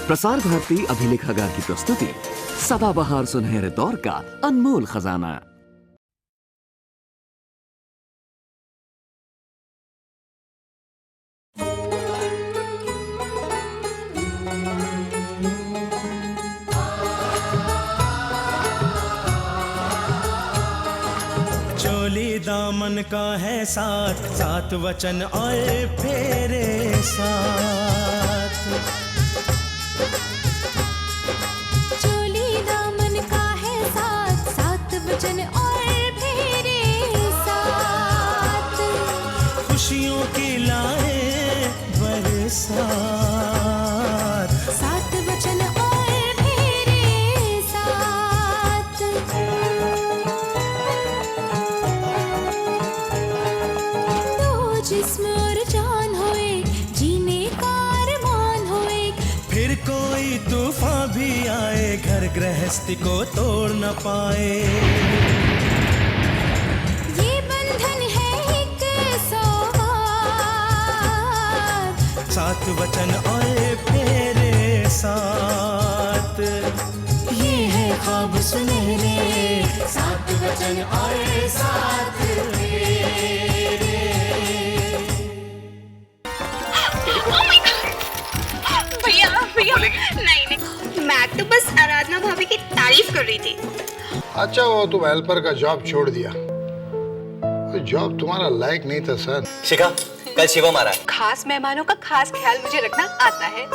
प्रसार भारती अभिलेखागार की प्रस्तुति सदाबहार सुनहरे दौर का अनमोल खजाना। चोली दामन का है साथ, सात वचन और फेरे साथ। चोली दामन का है साथ, सात वचन और फेरे साथ। खुशियों की लाए बरसात, सात वचन और फेरे साथ। दो जिस्म और जान होए, जीने का अरमान होए। फिर कोई तूफान भी आए, घर गृहस्थी को तोड़ न पाए। ये बंधन है एक सौगात, सात वचन और फेरे साथ। ये है ख्वाब सुनहरे, सात वचन और सात फेरे। भैया भैया नहीं, मैं तो बस आराधना भाभी की तारीफ कर रही थी। अच्छा वो तुम हेल्पर का जॉब छोड़ दिया, जॉब तुम्हारा लायक नहीं था सर। शिखा, कल शिवम आ रहा है। खास मेहमानों का खास ख्याल मुझे रखना आता है।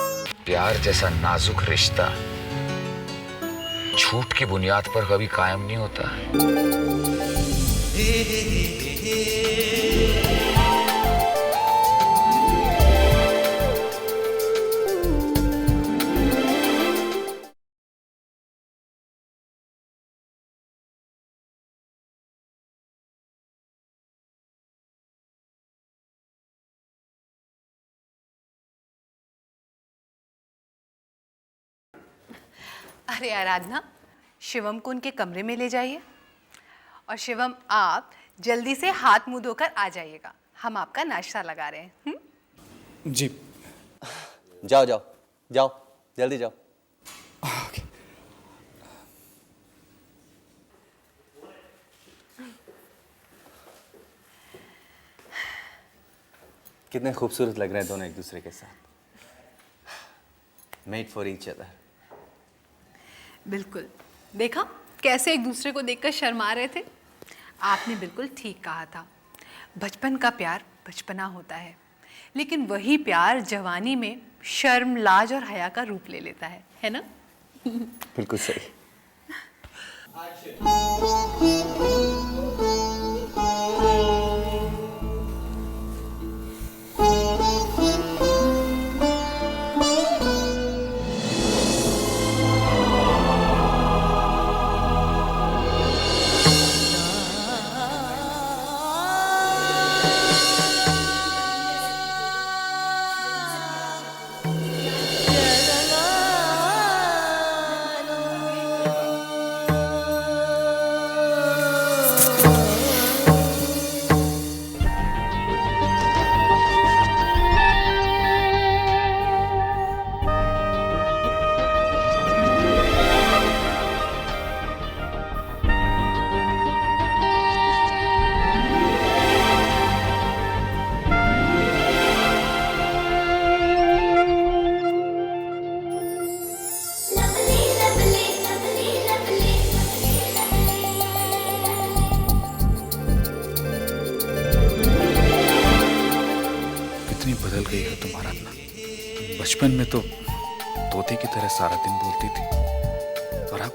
प्यार जैसा नाजुक रिश्ता झूठ की बुनियाद पर कभी कायम नहीं होता। अरे आराधना, शिवम को उनके कमरे में ले जाइए और शिवम आप जल्दी से हाथ मुंह धोकर आ जाइएगा, हम आपका नाश्ता लगा रहे हैं। जी। जाओ जाओ जाओ, जल्दी जाओ। ओके। कितने खूबसूरत लग रहे हैं दोनों एक दूसरे के साथ, मेड फॉर ईच अदर। बिल्कुल, देखा कैसे एक दूसरे को देखकर शर्मा रहे थे। आपने बिल्कुल ठीक कहा था, बचपन का प्यार बचपना होता है, लेकिन वही प्यार जवानी में शर्म, लाज और हया का रूप ले लेता है ना? बिल्कुल सही। बदल गई हो तुम आराधना। बचपन में तो तोते की तरह सारा दिन बोलती थी, और अब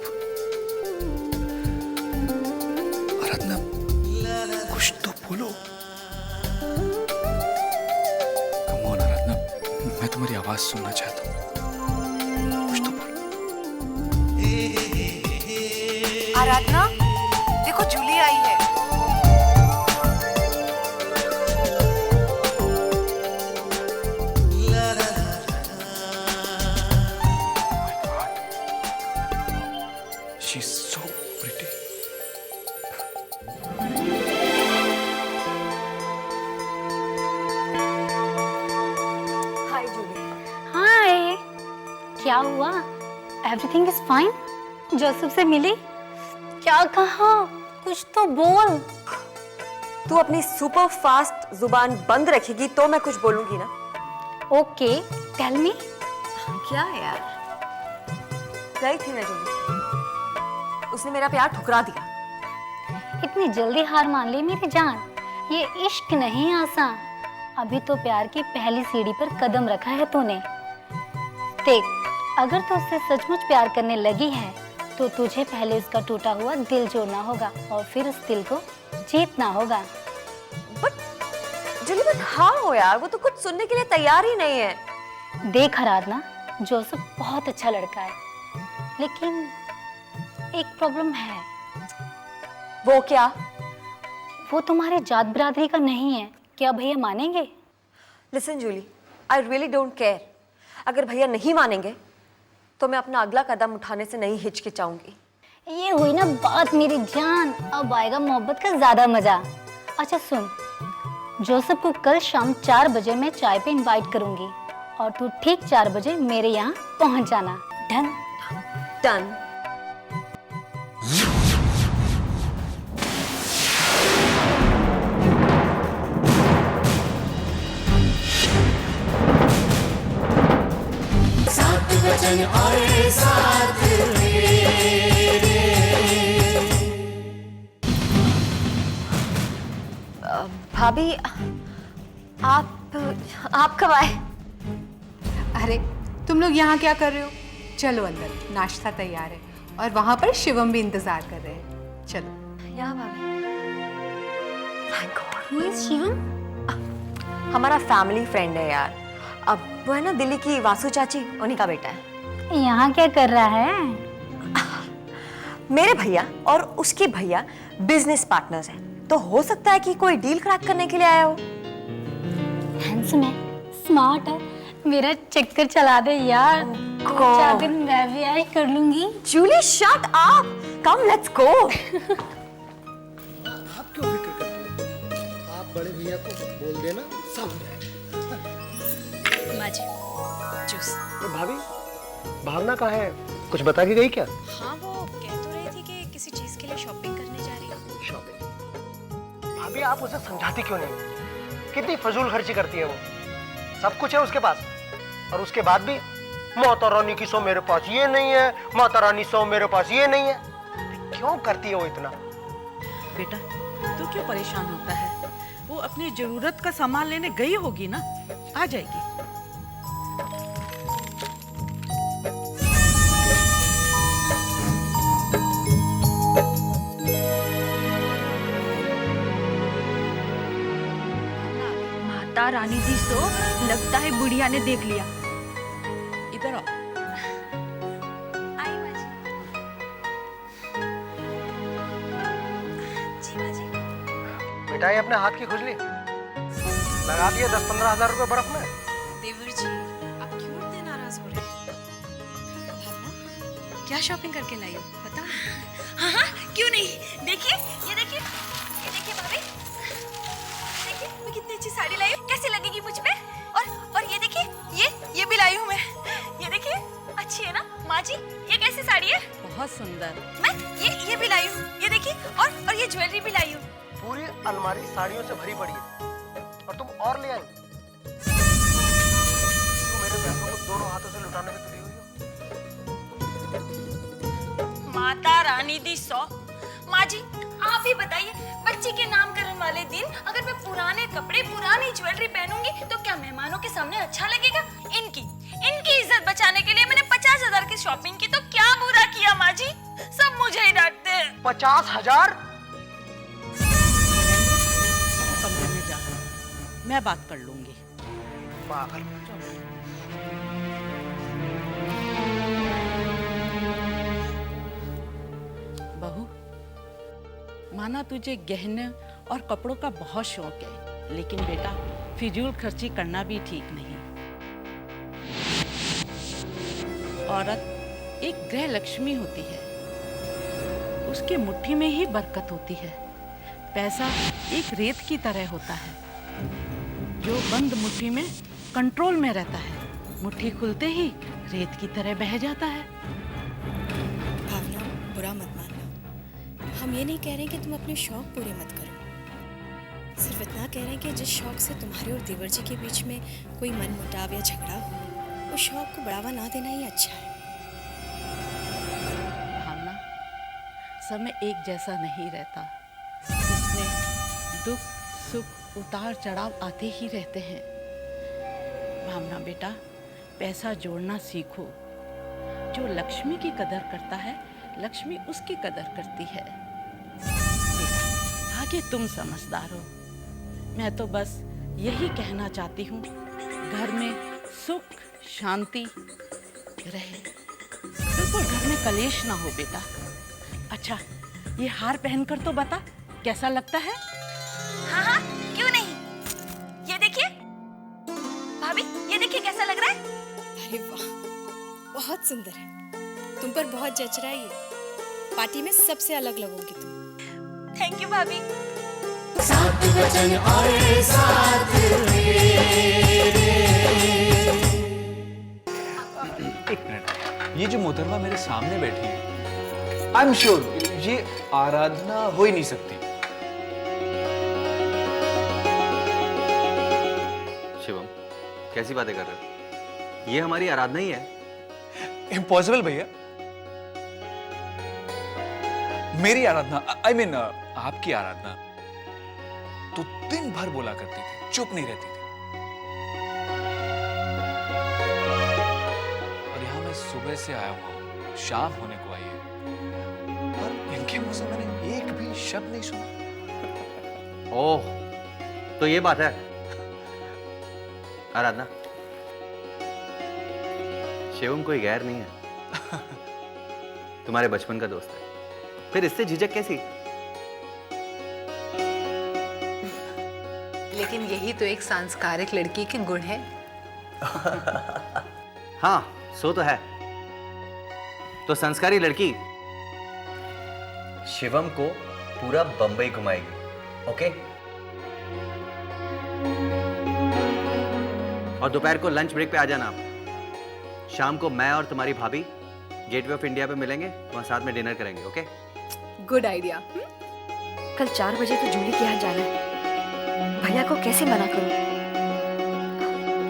आराधना कुछ तो बोलो। कम ऑन आराधना, मैं तुम्हारी आवाज सुनना चाहता हूँ, कुछ तो बोलो। आराधना देखो, जूली आई है। She's so pretty. हाय जूली। हाय। क्या हुआ? Everything is fine? जोसेफ से मिली? क्या कहा? कुछ तो बोल। तू अपनी सुपर फास्ट जुबान बंद रखेगी तो मैं कुछ बोलूंगी ना। Okay, tell me. क्या यार, गई थी मैं जूली, उसने मेरा प्यार ठुकरा दिया। इतनी जल्दी हार मान ली मेरी जान? ये इश्क नहीं आसान। अभी तो प्यार की पहली सीढ़ी पर कदम रखा है तूने। देख, अगर तू उससे सचमुच प्यार करने लगी है तो तुझे पहले उसका टूटा हुआ दिल जोड़ना होगा और फिर उस दिल को जीतना होगा। बट जूली, बट हाउ यार, वो तो कुछ सुनने के लिए तैयार ही नहीं है। देख आराधना, जोसेफ बहुत अच्छा लड़का है, लेकिन एक प्रॉब्लम है। वो क्या? वो तुम्हारे जात बिरादरी का नहीं है। क्या भैया मानेंगे? Listen Julie, I really don't care. अगर भैया नहीं मानेंगे तो मैं अपना अगला कदम उठाने से नहीं हिचकिचाऊंगी। ये हुई ना बात मेरी जान, अब आएगा मोहब्बत का ज्यादा मजा। अच्छा सुन, जोसेफ को कल शाम 4 बजे मैं चाय पे इनवाइट करूंगी और तू ठीक 4 बजे मेरे यहाँ पहुंच जाना। डन? डन। भाभी, आप कब आए? अरे तुम लोग यहाँ क्या कर रहे हो? चलो अंदर, नाश्ता तैयार है और वहां पर शिवम भी इंतजार कर रहे हैं। चलो। यहाँ भाभी। Who is Shivam? हमारा फैमिली फ्रेंड है यार। अब वो है ना दिल्ली की वासु चाची, उन्हीं का बेटा है। यहाँ क्या कर रहा है? मेरे भैया और उसके भैया बिजनेस पार्टनर्स हैं, तो हो सकता है कि कोई डील क्रैक करने के लिए आया हो। हैंडसम है, स्मार्ट है, मेरा चक्कर चला दे यार। 4 दिन मैं भी ऐश कर लूंगी। Julie shut up, come let's go. आप क्यों फिक्र करती हो? आप बड़े भैया को बोल देना, सब हो जाएगा। माजी, जूस। तो भाभी, भावना कहाँ है? कुछ बता के गई क्या? हाँ, वो कह तो रही थी कि किसी चीज के लिए शॉपिंग करने जा रही है। शॉपिंग? भाभी आप उसे समझाती क्यों नहीं? कितनी फजूल खर्ची करती है वो। सब कुछ है उसके पास और उसके बाद भी माता रानी की सौ मेरे पास ये नहीं है, माता रानी सौ मेरे पास ये नहीं है। क्यों करती है वो इतना? बेटा, तू क्यों परेशान होता है? वो अपनी जरूरत का सामान लेने गई होगी ना, आ जाएगी। माता रानी दी सो, लगता है बुढ़िया ने देख लिया। इधर आओ। आई माजी। जी माजी। बेटा ये अपने हाथ की खुजली लगा दिया 10-15 हजार रुपए बर्फ में। देवर जी, आप क्यों इतने नाराज हो रहे हैं? भावना, क्या शॉपिंग करके लाई हो बता? हाँ हाँ, क्यों नहीं। देखिए, ये देखिए, ये देखिए भाभी, देखिए मैं कितनी अच्छी साड़ी लाई हूँ। कैसी लगेगी मुझ पे? और ये देखिए, ये भी लाई हूँ मैं। ये देखिए, अच्छी है ना माँ जी? ये कैसी साड़ी है? बहुत सुंदर। मैं ये भी लाई हूँ। ये देखिए, और ये ज्वेलरी भी लाई हूँ। पूरी अलमारी साड़ियों से भरी पड़ी है और तुम और ले आई। तुम मेरे पैसों को दोनों हाथों से लुटाने में तुली हुई हो। माता रानी दी सौ। माँ जी, आप ही बताइए, बच्ची के नामकरण वाले दिन अगर मैं पुराने कपड़े, पुरानी ज्वेलरी पहनूंगी तो क्या मेहमानों के सामने अच्छा लगेगा? इनकी इज्जत बचाने के लिए मैंने 50,000 की शॉपिंग की, तो क्या बुरा किया माँ जी? सब मुझे ही डांटते हैं। 50,000? कमरे में जा, मैं बात कर लूंगी। पागल। बहू, माना तुझे गहने और कपड़ों का बहुत शौक है, लेकिन बेटा फिजूल खर्ची करना भी ठीक नहीं। औरत एक गृह लक्ष्मी होती है, उसकी मुट्ठी में ही बरकत होती है। पैसा एक रेत की तरह होता है, जो बंद मुट्ठी में कंट्रोल में रहता है, मुट्ठी खुलते ही रेत की तरह बह जाता है। भावना, बुरा मत मानना। हम ये नहीं कह रहे कि तुम अपने शौक पूरे मत करो। सिर्फ इतना कह रहे हैं कि जिस शौक से तुम्हारे और देवर जी के बीच में कोई मनमुटाव या झगड़ा हो, उस शौक को बढ़ावा ना देना ही अच्छा है। भावना, समय एक जैसा नहीं रहता। उसमें दुख सुख उतार चढ़ाव आते ही रहते हैं। भावना बेटा, पैसा जोड़ना सीखो। जो लक्ष्मी की कदर करता है, लक्ष्मी उसकी कदर करती है। बेटा, आगे तुम समझदार हो। मैं तो बस यही कहना चाहती हूँ, घर में सुख शांति रहे, बिल्कुल घर में कलेश ना हो बेटा। अच्छा, ये हार पहनकर तो बता कैसा लगता है? हाँ हाँ, क्यों नहीं। ये देखिए भाभी, ये देखिए कैसा लग रहा है। अरे वाह, बहुत सुंदर है। तुम पर बहुत जच रहा है ये। पार्टी में सबसे अलग लगोगी तुम। थैंक यू भाभी। सात वचन आए साथ एक मिनट, ये जो मोहतरमा मेरे सामने बैठी है, आई एम श्योर ये आराधना हो ही नहीं सकती। शिवम, कैसी बातें कर रहे हो? ये हमारी आराधना ही है। इम्पॉसिबल भैया। मेरी आराधना, आई मीन आपकी आराधना तो दिन भर बोला करती थी, चुप नहीं रहती थी। और यहां मैं सुबह से आया हुआ हूं, शाम होने को आई है, और इनके मुंह से मैंने एक भी शब्द नहीं सुना। ओह, तो ये बात है। आराधना, शिवम कोई गैर नहीं है। तुम्हारे बचपन का दोस्त है, फिर इससे झिझक कैसी? लेकिन यही तो एक सांस्कारिक लड़की के गुण है। हाँ, सो तो है। तो संस्कारी लड़की शिवम को पूरा बंबई घुमाएगी, ओके? और दोपहर को लंच ब्रेक पे आ जाना। शाम को मैं और तुम्हारी भाभी गेटवे ऑफ इंडिया पे मिलेंगे, वहां साथ में डिनर करेंगे, ओके? Good idea. कल 4 बजे तो जूली के यहाँ जाना है। भैया को कैसे मना करूं?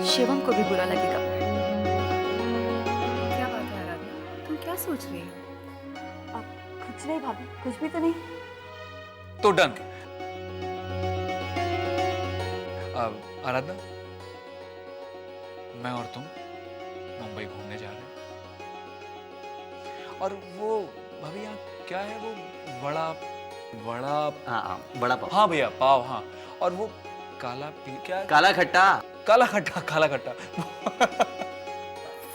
शिवम को भी बुरा लगेगा। क्या बात है आराधना, तुम क्या सोच रही हो? कुछ नहीं भाभी, कुछ भी तो नहीं। तो डन। आराधना, मैं और तुम मुंबई घूमने जा रहे हैं, और वो भाभी यहाँ क्या है, वो बड़ा बड़ा पाव। हाँ भैया, पाव। हाँ, और वो काला क्या, काला खट्टा। काला खट्टा, काला खट्टा।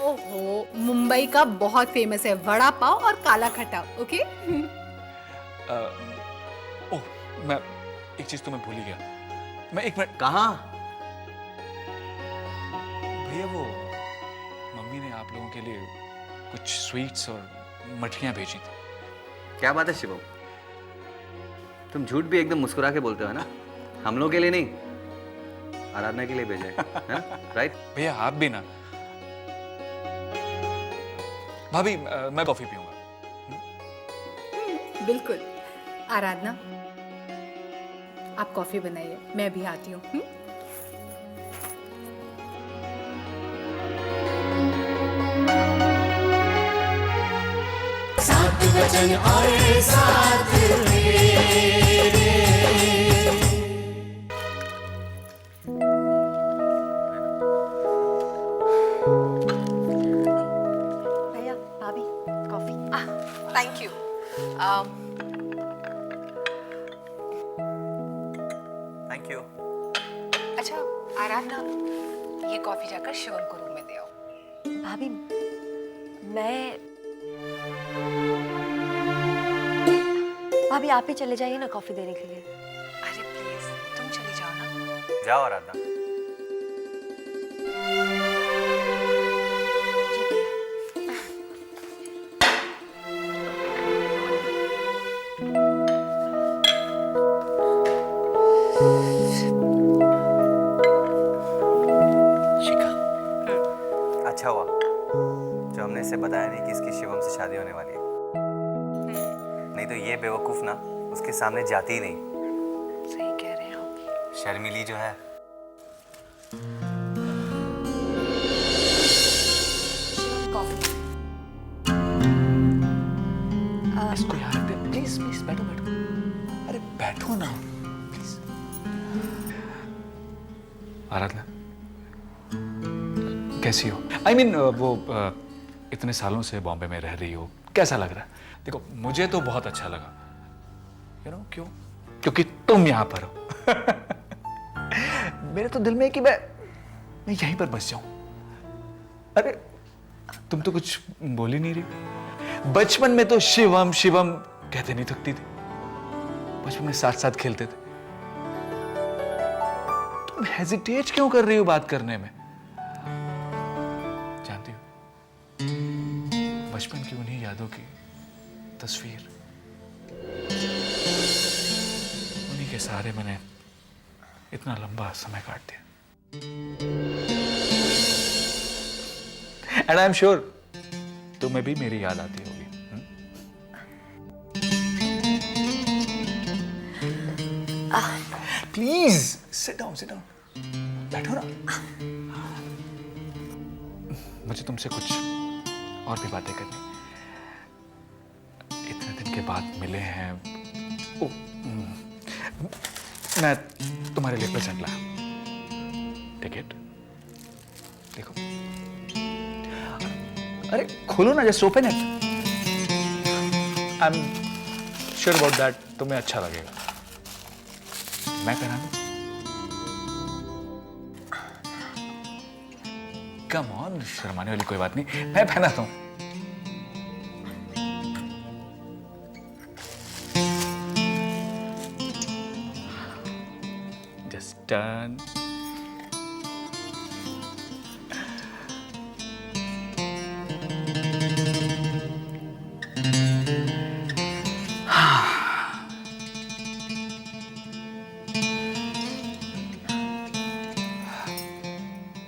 ओहो, मुंबई का बहुत फेमस है वड़ा पाव और काला खट्टा, ओके? ओह, मैं एक चीज तो मैं भूल ही गया। मैं एक मिनट। कहाँ? भैया, वो मम्मी ने आप लोगों के लिए कुछ स्वीट्स और मठियां भेजी थी। क्या बात है शिवम, तुम झूठ भी एकदम मुस्कुरा के बोलते हो ना। हम लोगों के लिए नहीं, आराधना के लिए भेजे हैं, राइट? भैया आप भी ना। भाभी, मैं कॉफी पीऊंगा। बिल्कुल। आराधना, आप कॉफी बनाइए, मैं भी आती हूँ। सात वचन आए साथ मेरे। भैया, भाभी, coffee. Thank you. Thank you. अच्छा आराधना, ये कॉफी जाकर शिवम को रूम में दे आओ। भाभी, भाभी आप ही चले जाइए ना कॉफी देने के लिए। अरे प्लीज, तुम चली जाओ ना। जाओ आराधना। शिखा, अच्छा हुआ जो हमने इससे बताया नहीं कि इसकी शिवम से शादी होने वाली है। नहीं तो ये बेवकूफ ना उसके सामने जाती ही नहीं। सही कह रहे हैं आप। शर्मिली जो है। इसको यहाँ रख दे प्लीज प्लीज, बैठो बैठो, अरे बैठो ना प्लीज। आराधना कैसी हो? I mean, वो इतने सालों से बॉम्बे में रह रही हो, कैसा लग रहा है? देखो मुझे तो बहुत अच्छा लगा। You know, क्यों? क्योंकि तुम यहाँ पर हो। मेरे तो दिल में है कि मैं यहीं पर बस जाऊं। अरे तुम तो कुछ बोल ही नहीं रही। बचपन में तो शिवम शिवम कहते नहीं थकती थी। बचपन में साथ साथ खेलते थे। तुम हेजिटेट क्यों कर रही हो बात करने में? जानती हो बचपन की उन्हीं यादों की तस्वीर, उन्हीं के सहारे मैंने इतना लंबा समय काट दिया। एंड आई एम श्योर तुम्हें भी मेरी याद आती होगी। प्लीज सिट डाउन, बैठो ना। मुझे तुमसे कुछ और भी बातें करनी। इतने दिन के बाद मिले हैं। मैं तुम्हारे लिए प्रेजेंट लाया। टिकट देखो। अरे खोलो ना, just open it. I am sure about that तुम्हें अच्छा लगेगा। मैं पहना दूं? कम ऑन, शर्माने वाली कोई बात नहीं, मैं पहनाता हूं। Just turn.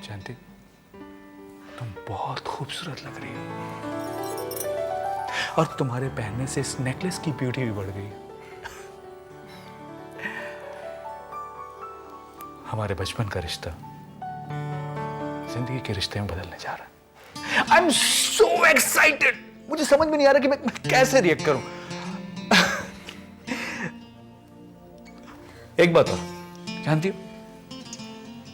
जानती, तुम बहुत खूबसूरत लग रही हो और तुम्हारे पहनने से इस नेकलेस की ब्यूटी भी बढ़ गई। हमारे बचपन का रिश्ता जिंदगी के रिश्ते में बदलने जा रहा है। I am so excited. मुझे समझ में नहीं आ रहा कि मैं कैसे रिएक्ट करूं। एक बात और, जानती हो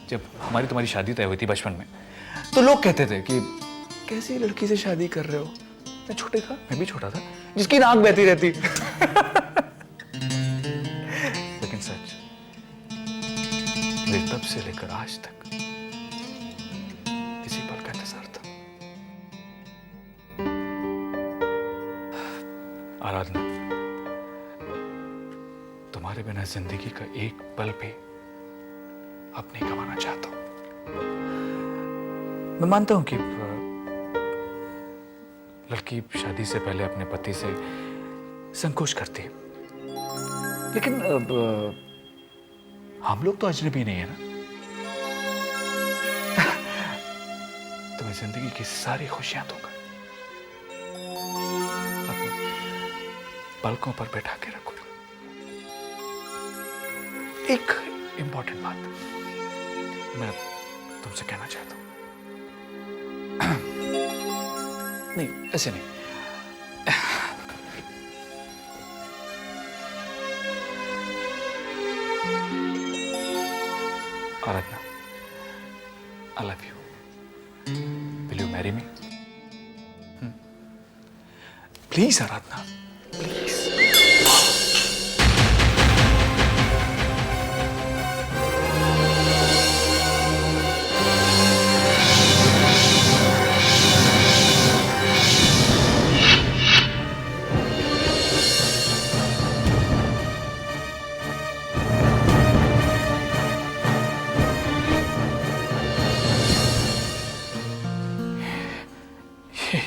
जब हमारी तुम्हारी शादी तय हुई थी बचपन में, तो लोग कहते थे कि कैसी लड़की से शादी कर रहे हो। मैं छोटे था, मैं भी छोटा था, जिसकी नाक बहती रहती। लेकिन सच, मेरे तब से लेकर आज तक इसी पल का इंतजार था। आराधना, तुम्हारे बिना जिंदगी का एक पल भी अब नहीं गंवाना चाहता हूं। मैं मानता हूं कि लड़की शादी से पहले अपने पति से संकोच करती है, लेकिन अब हम लोग तो अजनबी नहीं है ना। तुम्हें जिंदगी की सारी खुशियां दूंगा, अपने पलकों पर बैठा के रखूंगा। एक इंपॉर्टेंट बात मैं तुमसे कहना चाहता हूं। नहीं, ऐसे नहीं। आराधना, I love you. Will you marry me? Please, Aradhana, please.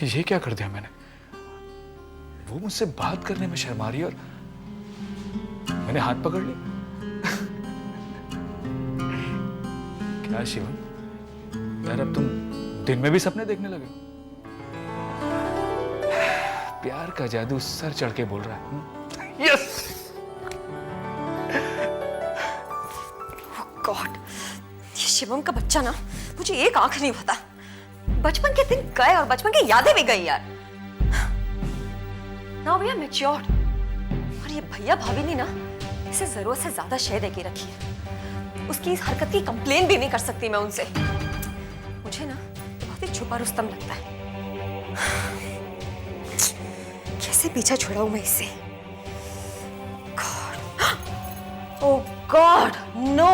ये क्या कर दिया मैंने? वो मुझसे बात करने में शर्मा रही और मैंने हाथ पकड़ लिया। क्या शिवम, यार अब तुम दिन में भी सपने देखने लगे हो? प्यार का जादू सर चढ़ के बोल रहा है। यस। गॉड, ये शिवम का बच्चा ना, मुझे एक आंख नहीं पता। बचपन के दिन गए और बचपन की यादें भी गई यार। Now we are matured. और ये भैया भाभी ने ना इसे जरूरत से ज्यादा शय देके रखी है। उसकी इस हरकत की कंप्लेन भी नहीं कर सकती मैं उनसे। मुझे ना बहुत ही छुपा रुस्तम लगता है। कैसे पीछा छुड़ाऊं मैं इससे? गॉड, ओह गॉड, नो।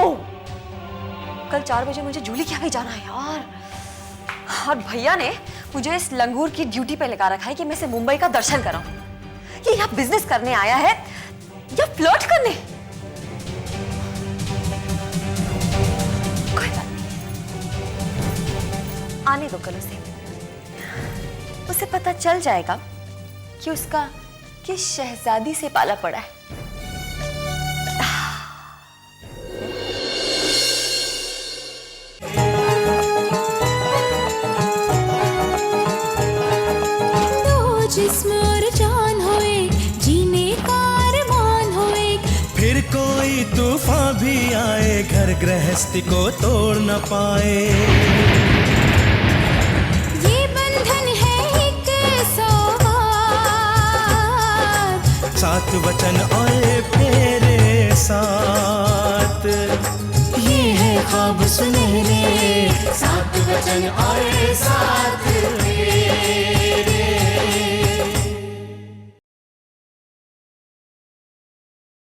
कल 4 बजे मुझे जूली के यहाँ भी जाना है यार। और भैया ने मुझे इस लंगूर की ड्यूटी पे लगा रखा है कि मैं इसे मुंबई का दर्शन कराऊं। ये यहाँ बिजनेस करने आया है या फ्लर्ट करने? कोई बात नहीं, आने दो कल उसे पता चल जाएगा कि उसका किस शहजादी से पाला पड़ा है। जिस्म और जान होए, जीने का अरमान होए। फिर कोई तूफान भी आए, घर गृहस्थी को तोड़ न पाए। ये बंधन है एक सौगात, सात वचन और फेरे साथ। ये है ख्वाब सुनहरे, सात वचन और साथ।